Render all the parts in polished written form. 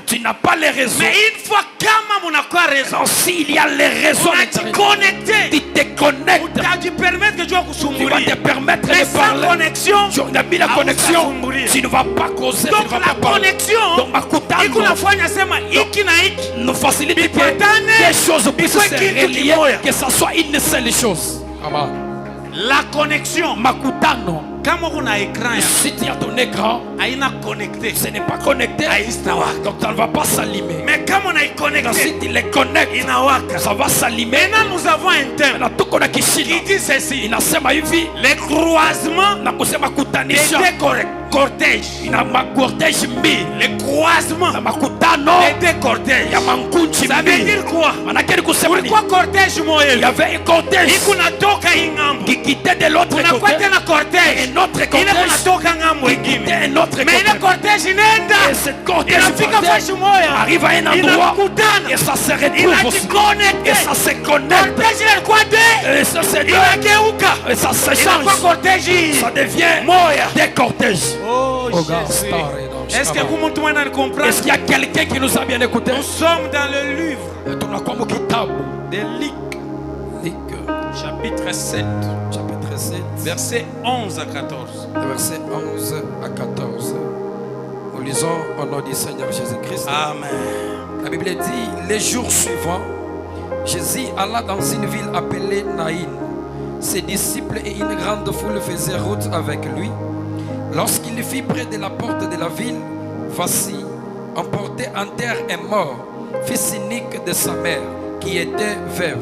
Tu n'as pas les raisons. Mais une fois kama munakuwa raison, s'il y a les raisons, connecté. tu te connectes. Tu permets que Dieu Tu vas te permettre mais de parler. sans connexion, Tu as mis la connexion. Tu ne vas pas causer. donc la connexion, Donc nous facilite des choses puissent se relier, que ça soit une seule chose. la connexion. Makutano. Kama kuna écran, si tu as ton écran, haina connecté, ce n'est pas connecté, donc ça ne va pas s'allumer. mais comme on est connecté, si tu les connectes, ça va s'allumer. Maintenant nous avons un terme qui dit ceci: les croisements des deux cortèges. Les croisements des deux cortèges. Ça veut dire quoi? Pourquoi cortège moyen? Il y avait un cortège qui quittait de l'autre côté. Un autre cortège. Un autre mais le cortège et ce cortège arrive à un endroit et ça se retrouve aussi. Et ça se connecte. Et ça se et ça se change. Ça devient des cortèges. Oh, est-ce que vous m'entendez comprendre? Est-ce qu'il y a quelqu'un qui nous a bien écouté? Nous sommes dans le livre de Luc, chapitre 7. Verset 11 à 14. Verset 11 à 14. Nous lisons au nom du Seigneur Jésus-Christ. Amen. La Bible dit: les jours suivants, Jésus alla dans une ville appelée Naïn. Ses disciples et une grande foule faisaient route avec lui. Lorsqu'il fut près de la porte de la ville, voici, emporté en terre un mort, fils unique de sa mère, qui était veuve.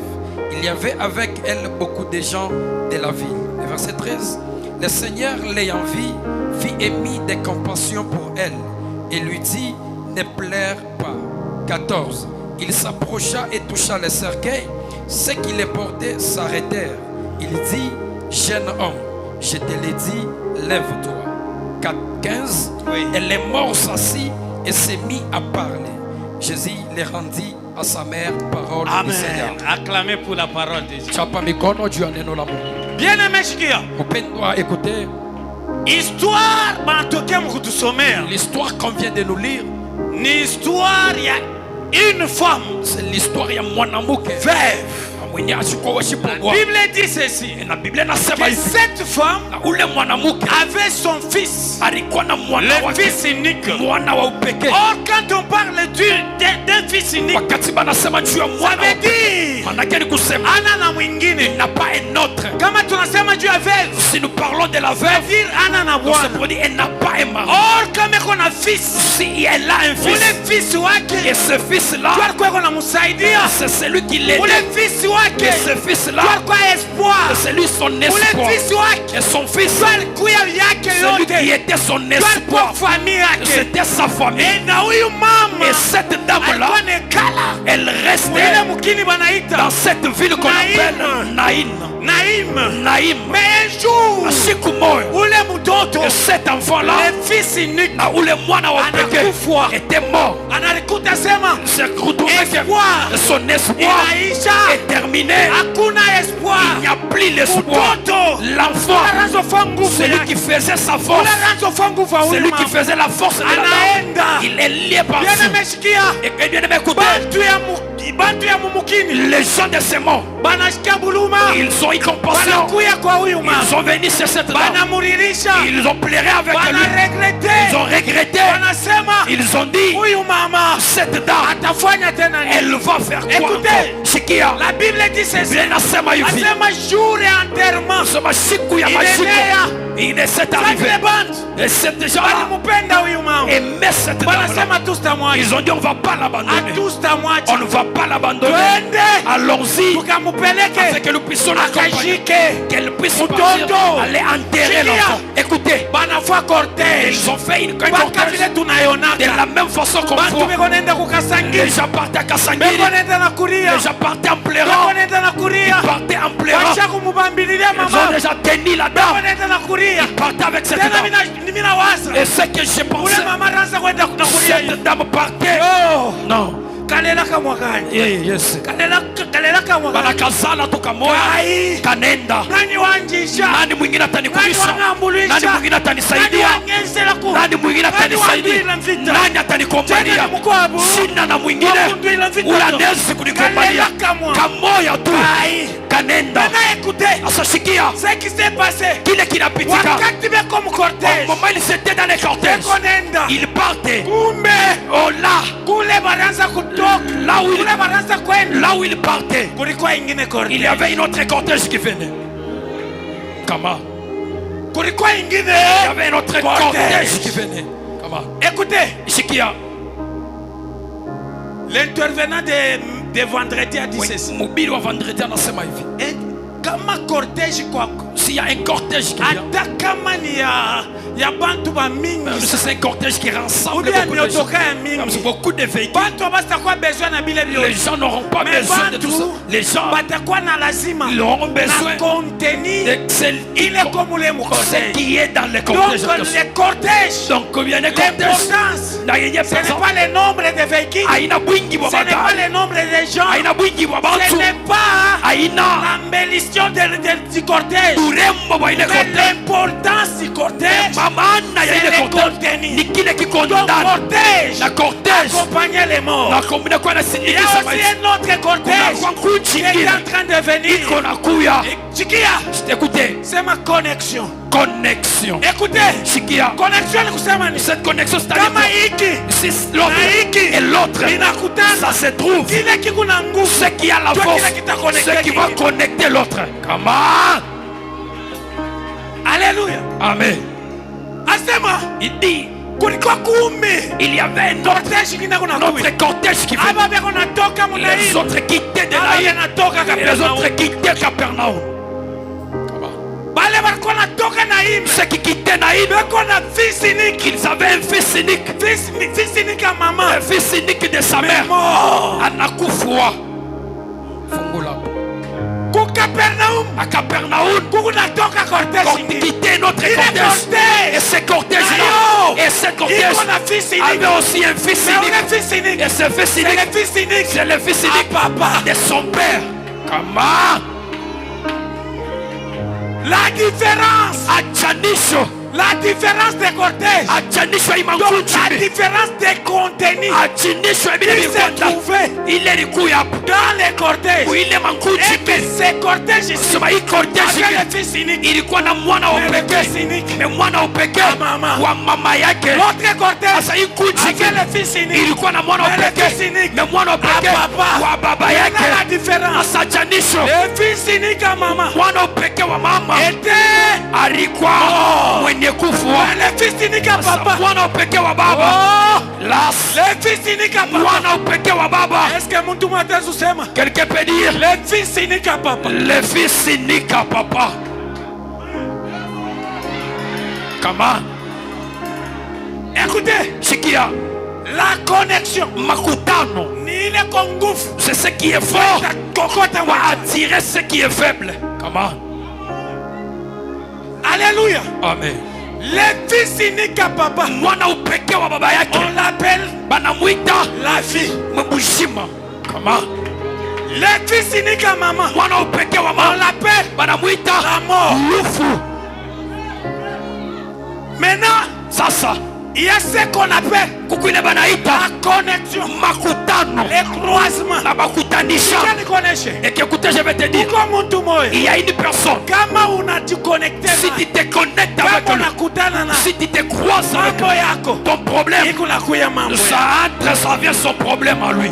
Il y avait avec elle beaucoup de gens de la ville. Verset 13. Le Seigneur l'ayant vue, fit émis de compassion pour elle et lui dit: ne pleure pas. 14. Il s'approcha et toucha le cercueil. Ceux qui les portaient s'arrêtèrent. Il dit: jeune homme, je te l'ai dit, lève-toi. 15. Oui. Et les morts s'assit et se mit à parler. Jésus les rendit à sa mère, parole du Seigneur. Acclamez pour la parole de Dieu. Bien aimé, écoutez. Histoire, l'histoire qu'on vient de nous lire, l'histoire, il y a une femme, c'est l'histoire de veuve. La Bible dit ceci: que cette femme avait son fils, le fils unique. Or, quand on parle d'un fils unique, ça veut dire Anna mwingine, il n'a pas un autre. Kama tunasema juu ya veuve, si nous parlons de la veuve, Anna na bwana, elle n'a pas un mari. Or, kama qu'on a fils, si elle a un fils, fils wake, et ce fils là, c'est celui qui l'aide. Et ce fils là, c'est lui son espoir. Et son fils, celui qui était son espoir, c'était sa famille. Et cette dame là, elle restait dans cette ville qu'on appelle Naïm. Mais un jour, et cet enfant là, le fils unique, était mort. Il s'est retrouvé que son espoir est terminé. Il n'y a plus l'espoir. L'enfant, celui qui faisait sa force, celui qui faisait la force de la dame, il est lié par Dieu. Et bien aimé, écoutez, les gens de ces morts, ils ont eu compassion. Ils sont venus sur cette dame. Ils ont pleuré avec lui. Ils ont regretté. Ils ont dit: cette dame, elle va faire quoi? Écoutez, la Bible dit ceci: jour et enterrement, il s'est arrivé. Et cette gens aimaient cette dame. Ils ont dit: on ne va pas l'abandonner. On ne va pas l'abandonner. Allons-y, afin que nous puissions l'accompagner, qu'elle puisse partir, aller enterrer l'enfant. Écoutez, ils ont fait une cortège de la même façon qu'on voit. Les gens partaient à Kasangiri, les gens partaient en pleurant, ils partaient en pleurant. Ils ont déjà tenu la dame, ils partaient avec cette dame. Et ce que j'ai pensé, cette dame partait. Non. kalelaka mwakani. Yes. Kalelaka mwakani. Banakazala tukamoya kanenda. Nani wanjisha? Nani mwingine atanikulisha? Nani wangambulisha? Nani mwingine atanisaidia? Nani wangenzela ku? Nani mwingine atanisaidia? Nani atanikombalia? Sina na mwingine ulanezi kunikombalia. Kamoya tu kanenda. Asa shikia kile kinapitika. Au moment il s'était dans les cortèges, il partait. Oh là, là où il partait, il y avait une autre cortège qui venait. Comment? Il y avait un autre cortège qui venait. Comment? Écoutez, Shikia, l'intervenant de vendredi a dit ceci. Mobile wa vendredi anasema hivi. Kama cortège kwako, s'il y a un cortège qui vient, c'est un cortège qui rassemble beaucoup de véhicules. Les gens n'auront pas besoin de tout ça. Les gens auront besoin de ce qui est dans les cortèges. Donc, combien de cortèges? Ce n'est pas le nombre de véhicules, ce n'est pas le nombre de gens, ce n'est pas l'embellissement du cortège. L'importance du cortège, c'est le contenu. La cortège accompagnait les morts. Il y a aussi un autre cortège qui est en train de venir. Écoutez, c'est ma connexion. Écoutez, connexion, cette connexion, c'est l'autre et l'autre, ça se trouve. Ce qui a la force, ce qui va connecter l'autre. Comment? Alléluia. Amen. Il dit, il y avait un autre cortège qui venait. Les autres quittaient de Naïm et les autres quittaient Capernaum. Ceux qui quittaient Naïm, ils avaient un fils unique. Un fils unique de sa mère. Anakoufwa. À Capernaum, quittait notre cortège. Et ce cortège avait aussi un fils unique. Et ce fils unique, c'est le fils unique de son père. Comment? La différence La différence des cortèges, la différence des contenus, il est dans les cortèges. Et que ces cortèges ici avaient le fils unique, il y a le fils unique, maman yake. l'autre cortège avait le fils unique, le fils unique, baba yake. la différence. Le fils unique à maman était alikuwa mwenye kufwa. Le fils unique à papa, Mwana upekee wa baba. le fils unique à papa. Mwana upekee wa baba. Est-ce que mtu mmoja usema? Quelqu'un peut dire Le fils unique à papa. le fils unique à papa. Comment? Écoutez, Sikia, la connexion, makutano, ni ile kongufu, c'est ce qui est fort va attirer ce qui est faible. Comment? Alléluia. Amen. Le fils unique à papa, Mwana upekee wa baba yake on l'appelle banamuita la vie. mbushima. Comment? Le fils unique à maman, Mwana upekee wa on mama l'appelle banamuita la mort. lufu. Maintenant, Sasa il y a ce qu'on appelle kukwile banaita la connexion, makutano les croisements. na bakutanisha. Et écoutez, je vais te dire, il y a une personne, Kama unajiconnecte si tu te connectes avec kama lui, unakutana na si tu te croises avec mambo lui, yako ton problème, iko nakuya mambo yako. ça entre, ça vient son problème à lui.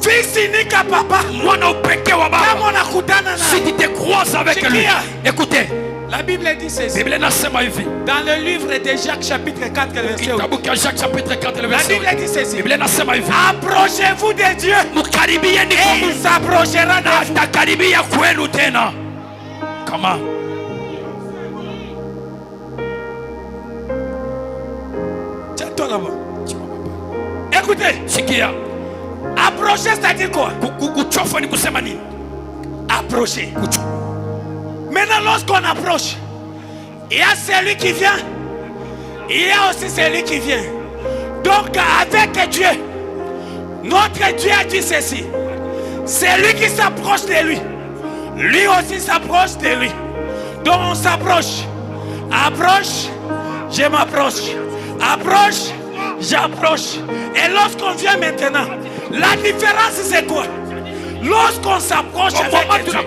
Fils unique à papa, Mwana upekee wa kama baba, unakutana si na. tu te croises avec lui, écoutez, La Bible dit ceci. Biblia inasema hivi Dans le livre de Jacques chapitre 4 verset 8. kitabu cha Jacques chapitre 4 La verset Bible 8. dit ceci. Biblia inasema hivi, Approchez-vous de Dieu mkaribieni kwa et il Mungu s'approchera de na vous. atakaribia kwenu tena. Kama Tiens-toi là-bas. Écoutez, sikia, approcher c'est-à-dire quoi? kuchofa ni kusema nini? Approcher. Maintenant, lorsqu'on approche, il y a celui qui vient il y a aussi celui qui vient. Donc avec Dieu, notre Dieu a dit ceci. C'est lui qui s'approche de lui. Lui aussi s'approche de lui. Donc on s'approche. Approche, je m'approche. Approche, j'approche. Et lorsqu'on vient maintenant, la différence c'est quoi? Lorsqu'on s'approche avec Dieu,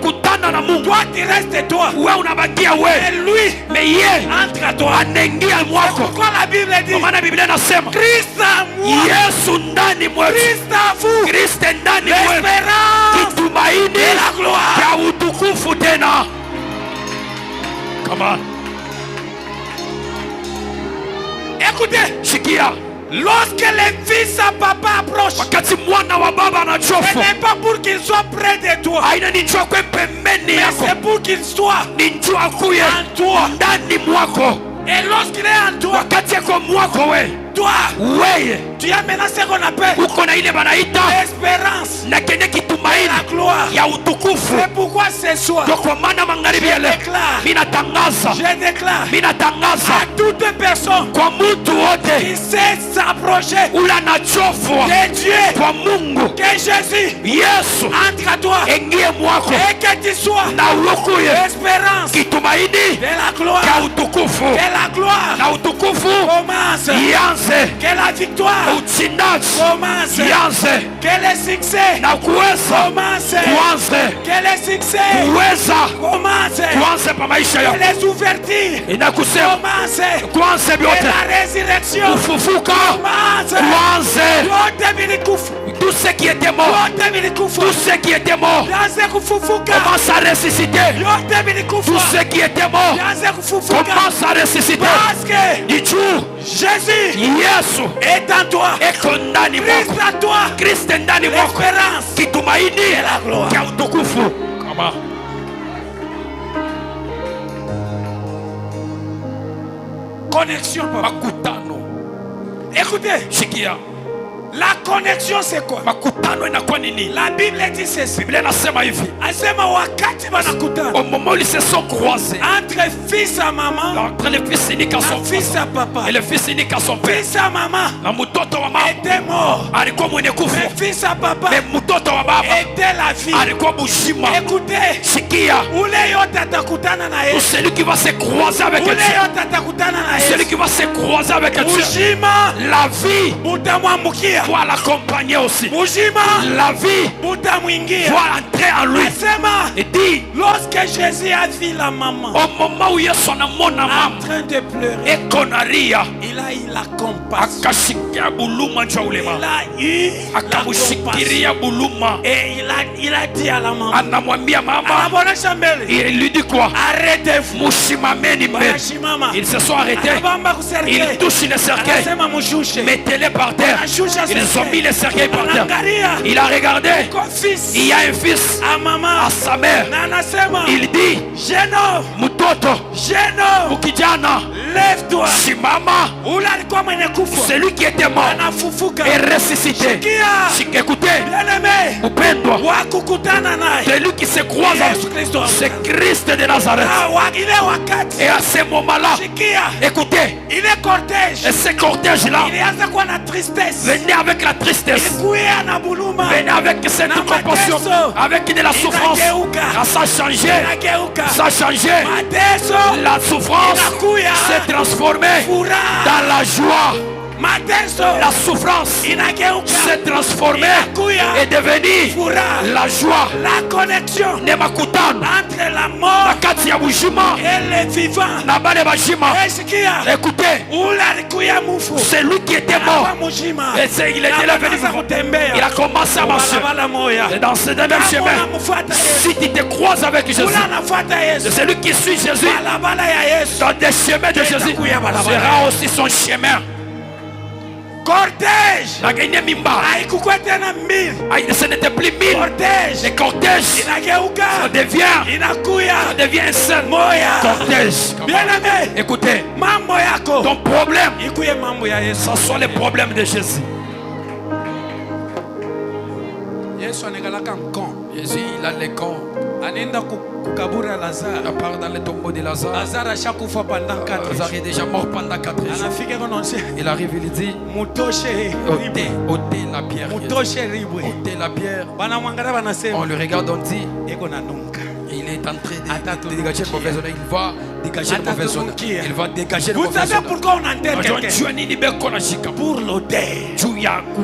toi tu restes toi. Et lui entre à toi. C'est pourquoi la Bible dit Christ à moi, Christ à vous, l'espérance et la gloire. Come on. Écoutez, lorsque les fils à papa approchent, ce n'est pas pour qu'ils soient près de toi, mais c'est pour qu'ils soient en toi. Et lorsqu'il est en toi, toi, tu as maintenant ce qu'on appelle l'espérance, la gloire. C'est pourquoi ce soir, je déclare à toute personne qui sait s'approcher de Dieu, que Jésus entre à toi et que tu sois l'espérance de la gloire, que la gloire commence, que la victoire commence, que le succès commence, que le succès commence, que les ouvertures commencent, que la résurrection commence. Tout ce qui était mort, commence à ressusciter. Tout ce qui était mort commence à ressusciter. Parce que Jésus est en toi. Christ en toi. L'espérance et la gloire. Connexion, papa. Écoutez, la connexion c'est quoi? La Bible dit ceci. Au moment où ils se sont croisés, entre fils à maman, entre le fils unique à son fils à papa, et le fils unique à son père, fils à maman était mort, le fils à papa était la vie. Écoutez, celui qui va se croiser avec Dieu, celui qui va se croiser avec Dieu, la vie va l'accompagner aussi. La vie va entrer en lui. Et dit, lorsque Jésus a vu la maman au moment où il y a son amour en train de pleurer, et qu'on a ria, il a eu la compassion. il a eu la compassion. Et il a dit à la maman, il lui dit quoi? arrêtez-vous. Ils se sont arrêtés. Ils touchent le cercueil. Mettez-les par terre. Ils ont mis le cercueil par terre. Il a regardé. Il y a un fils à sa mère. Il dit, Mutoto, Mukijana, lève-toi. Simama. Celui qui était mort est ressuscité. Écoutez, Upendwa, celui qui se croise c'est Christ de Nazareth. Et à ce moment-là, écoutez, et ce cortège-là venez avec la tristesse, venez avec cette compassion, avec de la souffrance. Ça a changé, ça a changé. La souffrance s'est transformée dans la joie. La souffrance s'est transformée et devenue la joie. La connexion entre la mort et le vivant. Écoutez, c'est lui qui était mort. Et il était là venu. Il a commencé à marcher. Et dans ce même chemin, si tu te croises avec Jésus, celui qui suit Jésus dans des chemins de Jésus sera aussi son chemin. Cortège. Ce n'était plus mille. Le cortège ça devient un seul cortège. Bien-aimé, écoutez, ton problème, ça soit le problème de Jésus. Jésus, il a les cons. anaenda kukabura Lazare. Il part dans le tombeau de Lazare. Lazare ashakufa pendant 4 jours. Lazare est déjà mort pendant 4 jours. Anafika konoche. Il arrive, il dit Mutoshe ôtez la pierre. Mutoshe ribwe. Ôtez la pierre. Bana mwangara banasema. On le regarde, on dit Eko na nunka. il est en train de dégager une mauvaise odeur. Il va dégager une mauvaise odeur. Il va dégager une Vous mauvaise savez odeur. pourquoi on enterre quelqu'un? Pour l'odeur.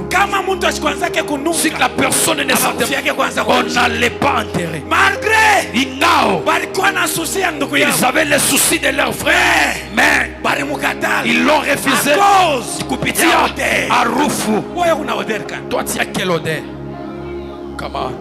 Kama mtu ashikwanzake Si kunuka. la personne ne Abakufi sentait yake kwanza pas, on kunuka. n'allait pas enterrer. Malgré Ingao, balikuwa na susi ya ndugu yao. ils avaient les soucis de leurs frères, mais Balimukatala. ils l'ont refusé. À cause Kupitia ya odeur. harufu. Wewe una odeur gani? Toi, tu as quelle odeur? Comment?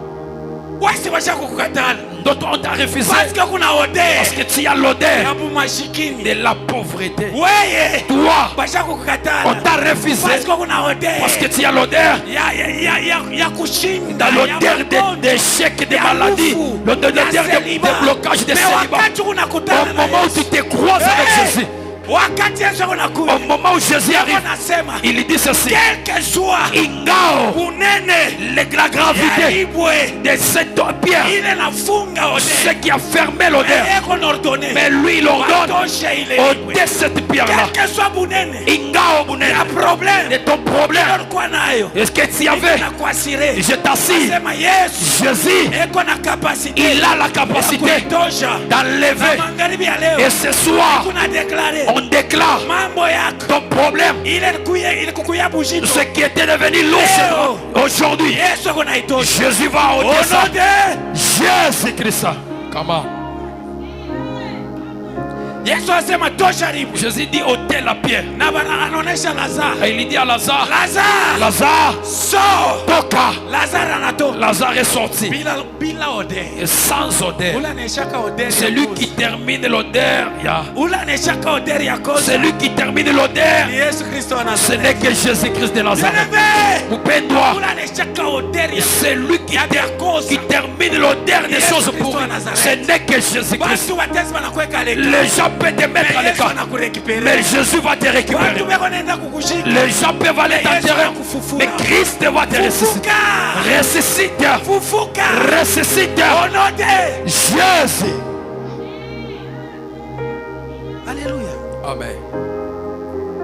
Wasi washakukatala. D'autres on t'a refusé Parce que kuna parce odeur. que tu as l'odeur Ya bumashikini. de la pauvreté. Weye. Toi, Bashakukatala. on t'a refusé Parce que kuna odeur. parce que tu as l'odeur Ya kushinda. dans ya l'odeur magonjwa. d'échec, de Ya maladie, nguvu. l'odeur Ya de célibat. blocage de Mais célibat. wakati unakutana Au na moment où Yesu. tu te croises avec Jésus, Wakati Yesu anakuja. au moment où Jésus arrive, Anasema il dit ceci: quel que soit Ingao, unene la gravité yaribwe de cette pierre, ile nafunga ce odeur. qui a fermé l'odeur, Eko n'ordonne. mais lui il ordonne Watoshe ile ôter cette pierre-là. quel que soit bunene. Ingao Ya bunene, problème. de ton problème, Ulikuwa nayo. est-ce que tu avais? Na kuasire. Je t'assure, Sema Yesu. Jésus, Eko na capacité. il a la capacité Kuitosha. d'enlever. Na magharibi ya leo. Et ce soir, Kuna déclaré. on déclare Mambo yako. ton problème, Ile kukuya bujito. ce qui était devenu lourd aujourd'hui. Yesu ako naitosha. Jésus va Au ôter ça. nom de Jésus-Christ. Comment? Yesu asema tosha ribu. Jésus dit ôter la pierre. Na bana anaonesha Lazaro. Et il dit à Lazare, Lazaro. Lazare, So. toka. Lazaro anatoka. Lazare est sorti. Bila odeur. Et sans odeur. Ula neshaka odeur. C'est lui qui termine l'odeur. Ula neshaka odeur ya kosa. C'est lui qui termine l'odeur. Yesu Kristo Ce anasema. n'est que Jésus-Christ de Nazareth. Leve. Upendwa, Ula neshaka odeur ya c'est lui qui termine l'odeur des Yesu choses Kristo pour wa lui. Nazareth. Ce n'est que Jésus-Christ. Basi watezi wanakuweka leka. Les gens peuvent te mettre à Mais Yesu l'écart, anakurekipere. mais Jésus va te récupérer. Watu beko naenda kukushika. Les gens peuvent aller t'enterrer, mais Christ va te ressusciter. Fufuka. Ressuscite, Fufuka. ressuscite. Au nom de Jésus. Alléluia. Amen.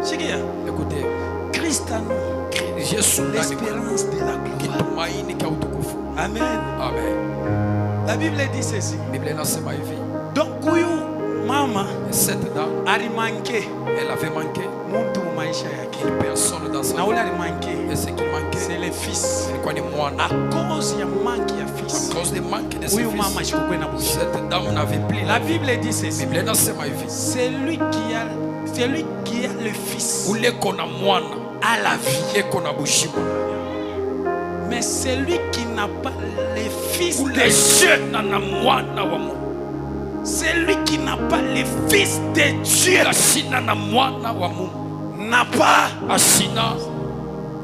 Sikia. Écoutez, Christ en nous. Jésus ndani mwetu, L'espérance de la gloire. kitumaini cha utukufu. Amen. Amen. La Bible dit ceci. Biblia inasema hivi, Donc huyu mama cette dame, alimanke elle avait manqué muntu maisha yake. une personne dans sa Na vie. ule alimanke Et ce qui manquait, c'est le fils. ilikuwa ni mwana. À cause ya manque ya À fils. cause du manque de ce Huyu mama fils, shikukwenda na bushi. cette dame n'avait plus La la vie. Bible dit ceci. Biblia inasema hivi, Celui qui a le fils ule kona mwana a la vie. eko na bushima, Mais celui qui n'a pas le fils de Ule Dieu, jeune na mwana wa Mungu. celui qui n'a pas le fils de Dieu Ashina na mwana wa Mungu. n'a pas Ashina,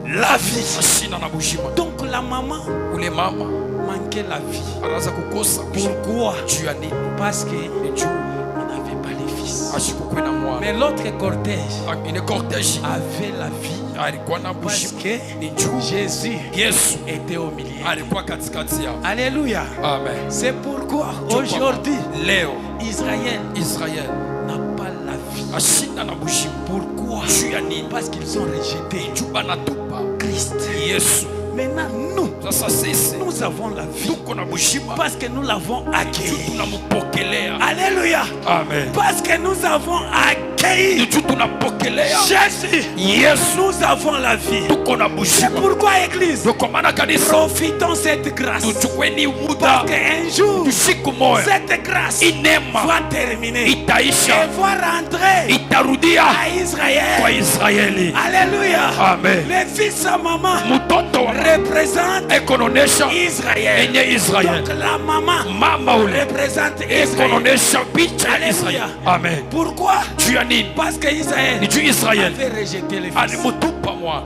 la vie. ashina na bushima. Donc la maman ule mama manquait la vie. anaanza kukosa bushima. Pourquoi? Juu ya nini? Parce qu'il Ni juu n'avait pas les fils. ashikukuwe na mwana. Mais l'autre cortège Ile cortège avait la vie alikuwa na parce bushima. que Ni juu Jésus Yesu était au milieu. alikuwa katikati yao. Alléluia. Amen. C'est pourquoi aujourd'hui Leo Israël Israel n'a pas la vie. ashina na bushima. Pourquoi? Juu ya nini? Parce qu'ils ont rejeté Juu banatupa Christ. Yesu. Maintenant, nous, Sasa sisi nous avons la vie tuko na bushima parce que nous l'avons juu accueilli. tunamupokelea. Alléluia. Amen. Parce que nous avons accueilli Ni juu tunapokelea Jésus. Yesu, Nous avons la vie. tuko na C'est bushima. pourquoi, Église, Ndio kwa maana kanisa profitons cette grâce. tuchukweni muda, Parce qu'un jour, siku moja cette grâce inema va terminer et itaisha, va rentrer itarudia à kwa Israël. Israeli. Alléluia. Amen. Le fils à maman Mtoto wa représente ekononesha Israël. enye Israeli. Donc la maman Mama ule représente Israël. ekononesha picha ya Alléluia. Israeli. Amen. Pourquoi? Juu ya nini? Parce que Israël Ni juu Israeli avait rejeté le fils. alimutupa mwana.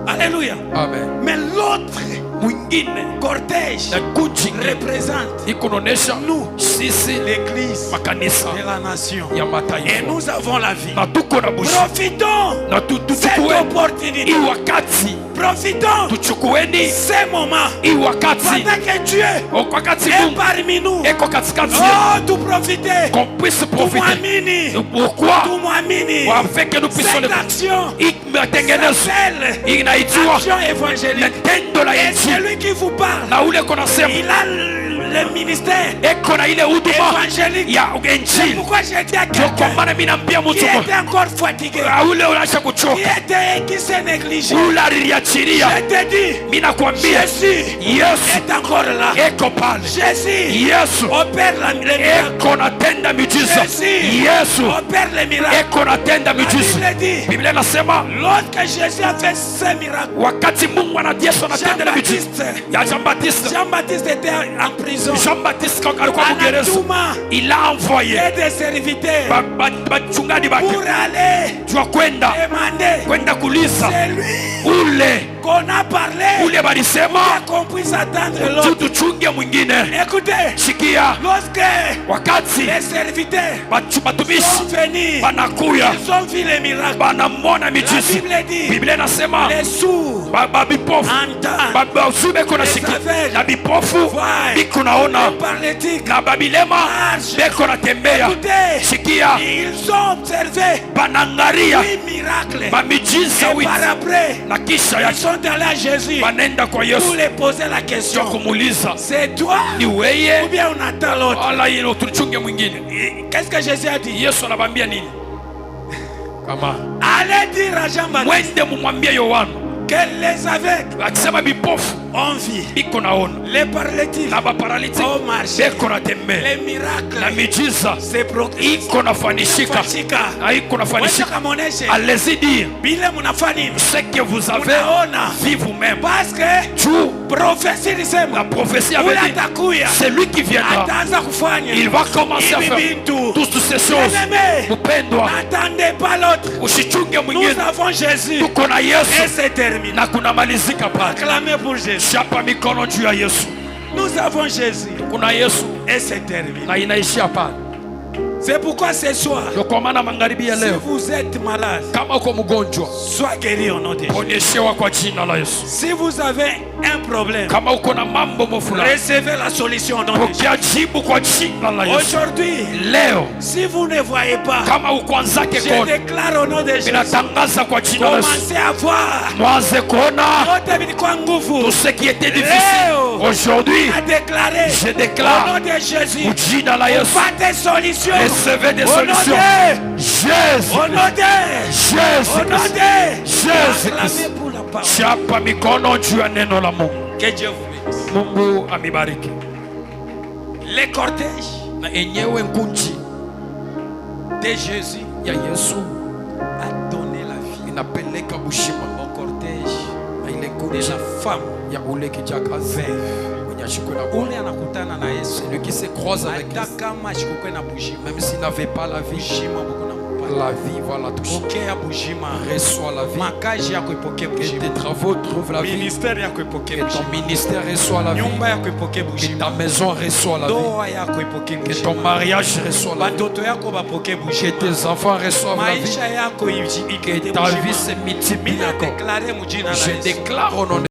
Alléluia. Amen. Mais l'autre mwingine cortège na kundi représente ikunaonesha nous, sisi l'église makanisa de la nation. ya Et mataifa nous avons la vie. na tuko na bushi Profitons na cette tuchukueni opportunité. hii wakati, Profitons tuchukueni ces moments hii wakati, pendant que Dieu wakati est Mungu parmi nous. eko katikati yetu, Oh, tout profiter. qu'on puisse profiter. Tumwamini. Pourquoi? Tumwamini. Afin que nous puissions Cette action hii matengenezo s'appelle inaitwa action évangélique. tendo la Et injili, celui qui vous parle, na ule konasema il a le ministère eko na ile huduma évangélique. ya C'est injili. pourquoi j'ai dit à Ndio kwa quelqu'un maana mimi naambia qui mtu était encore fatigué, ule unaacha qui kuchoka, qui s'est négligé. ule aliliachilia. Je te dis, Mimi nakwambia Jésus Yesu est encore là. eko pale, Jésus Yesu opère les miracles. eko natenda miujiza, Jésus Yesu opère les miracles. eko natenda La miujiza. Bible dit, Biblia inasema lorsque Jésus a fait ces miracles, wakati Mungu Yesu anatenda ile miujiza Jean-Baptiste ya Jean-Baptiste, Jean-Baptiste était en prison. Jean-Baptiste quand alikuwa mgereza, Anatuma il a envoyé des serviteurs bachungaji pour bake aller jua demander kwenda kuliza c'est lui ule qu'on a parlé, ule balisema qu'on puisse attendre l'autre. tuchunge mwingine. Écoutez, Sikia, lorsque wakati les serviteurs batumishi sont venus, banakuya ils ont vu les miracles. banamona La miujiza, Bible dit, Biblia inasema les sourds babipofu entendent, bazume beko nasikia na bipofu biko naona les paralytiques na babilema beko natembea. écoutez, Sikia, ils ont observé banangaria 8 miracles. mamiujiza Et witi par après, na kisha ils yake sont allés à Jésus banenda kwa pour Yesu lui poser la cha question. kumuuliza C'est toi ni weye ou bien on attend l'autre? wala yeye tuchunge mwingine. Qu'est-ce que Jésus a dit? Yesu anabambia nini? Kama Allez dire à Jean-Baptiste mwende mumwambie Yohana que les aveugles akisema bipofu ont vu, biko naona les paralytiques na baparaliti ont marché, beko natembea les na miracles miujiza se progressent. iko nafanishika Fashika. na iko nafanishika. Kamoneshe. Allez-y dire Bile munafani. ce que vous avez Unaona. vu vous-même. Parce que Juu prophétie la lisema prophétie avait ule dit atakuya c'est lui qui viendra, ataanza kufanya il va commencer à hivi faire vitu. toutes ces choses. Bien-aimé, Mpendwa, n'attendez pas l'autre. usichunge Nous mwingine, avons Jésus tuko na et Yesu c'est terminé. na kunamalizika pale. Acclamez pour Jésus. Chapa mikono juu ya Yesu. Nous avons Jésus Kuna Yesu et c'est terminé. na inaishia pale. C'est pourquoi ce soir, Ndio kwa maana magharibi ya si leo, vous êtes malade, kama uko mgonjwa, sois guéri au nom de Jésus. onyeshewa kwa jina la Yesu. Si vous avez un problème, Kama uko na mambo mafulani, recevez la solution au nom de Jésus. pokea jibu kwa jina la Yesu. Aujourd'hui, Leo si vous ne voyez pas, kama ukuanzake je kuona, déclare au nom de Jésus, ninatangaza kwa jina la Yesu, commencez à voir. mwanze kuona Yote vilikuwa nguvu. tout ce qui était difficile. Leo, Aujourd'hui, à déclarer je déclare au nom de Jésus, kwa jina la Yesu, pas des solutions. recevez des Au nom solutions. de, Jésus, au nom de, Jésus au nom Christ. de, Jésus acclamez Christ. pour la parole. Chapa mikono juu ya neno la Mungu. Que Dieu vous bénisse. Mungu amibariki. Les cortèges Na enyewe nkunji de Jésus ya Yesu a donné la vie inapeleka bushima au cortège na ile de nkunji la femme ya ule kijakazi veuve. mwenye ashikwe na Bwana. Ule anakutana na Yesu. Celui qui se croise avec Hata Christ, kama ashikukwe na bujima. même s'il n'avait pas la vie, Bujima buko na mpaka. la vie va la toucher. Pokea bujima. Reçois la vie. Makazi yako ipokee Que bujima. tes travaux trouvent la vie. Ministère yako ipokee Que ton bujima. ministère reçoit la vie. Nyumba yako ipokee Que bujima. ta maison reçoit la vie. Ndoa yako ipokee Que ton bujima. mariage reçoit la vie. Batoto yako bapokee Que bujima. tes enfants reçoivent la vie. Maisha yako Que ikete ta vie bujima. se multiplie Mimi encore. nadeklare mujina la Je Yesu. déclare au nom de